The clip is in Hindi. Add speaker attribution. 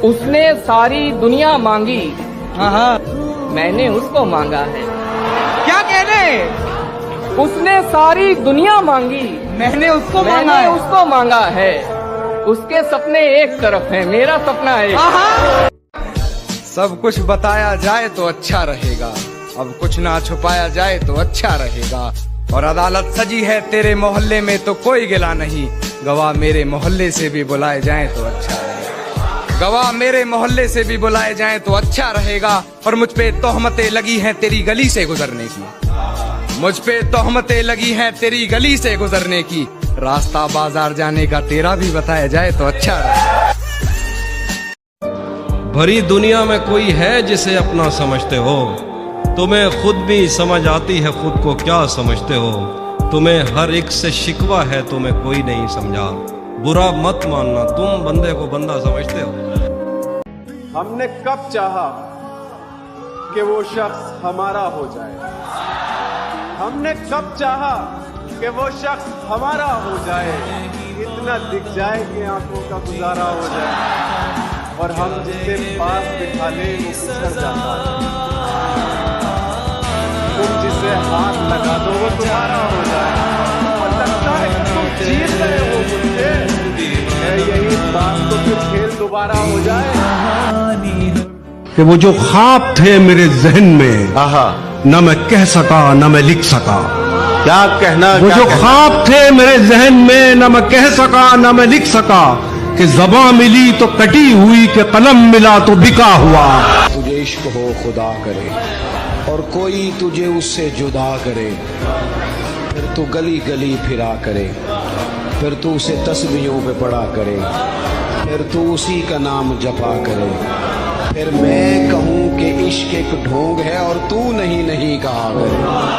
Speaker 1: उसने सारी दुनिया मांगी,
Speaker 2: हाँ,
Speaker 1: मैंने उसको मांगा है।
Speaker 2: क्या कह रहे?
Speaker 1: उसने सारी दुनिया मांगी,
Speaker 2: मैंने उसको मांगा
Speaker 1: मैंने
Speaker 2: है।
Speaker 1: उसको मांगा है। उसके सपने एक तरफ है, मेरा सपना एक।
Speaker 2: हाँ,
Speaker 3: सब कुछ बताया जाए तो अच्छा रहेगा, अब कुछ ना छुपाया जाए तो अच्छा रहेगा। और अदालत सजी है तेरे मोहल्ले में तो कोई गिला नहीं, गवाह मेरे मोहल्ले से भी बुलाए जाएं तो अच्छा रहेगा। गवाह मेरे मोहल्ले से भी बुलाए जाएं तो अच्छा रहेगा। और मुझ पे तोहमतें लगी हैं तेरी गली से गुजरने की, मुझ पे तोहमतें लगी हैं तेरी गली से गुजरने की। रास्ता बाजार जाने का तेरा भी बताया जाए तो अच्छा रहेगा।
Speaker 4: भरी दुनिया में कोई है जिसे अपना समझते हो, तुम्हें खुद भी समझ आती है खुद को क्या समझते हो। तुम्हें हर एक से शिकवा है, तुम्हें कोई नहीं समझा। बुरा मत मानना, तुम बंदे को बंदा समझते हो।
Speaker 5: हमने कब चाहा कि वो शख्स हमारा हो जाए, हमने कब चाहा कि वो शख्स हमारा हो जाए। इतना दिख जाए कि आंखों का गुजारा हो जाए, और हम जिसे पास बिठा ले वो गुजर जाता है। तुम जिसे हाथ लगा दो वो तुम्हारा हो जाए, और लगता है कि तुम जीत रहे हो मुझसे। है यही बात तो फिर खेल दोबारा हो जाए।
Speaker 6: कि वो जो ख्वाब थे मेरे जहन में, न मैं कह सका न मैं लिख सका।
Speaker 7: क्या कहना,
Speaker 6: वो जो ख्वाब थे मेरे जहन में, न मैं कह सका न मैं लिख सका। कि ज़बां मिली तो कटी हुई, कि कलम मिला तो बिका हुआ।
Speaker 7: तुझे इश्क हो खुदा करे और कोई तुझे उससे जुदा करे, फिर तू गली गली फिरा करे, फिर तू उसे तस्बीहों पे पड़ा करे, फिर तू उसी का नाम जपा करे। फिर मैं कहूँ कि इश्क एक ढोंग है और तू नहीं नहीं कहा करे।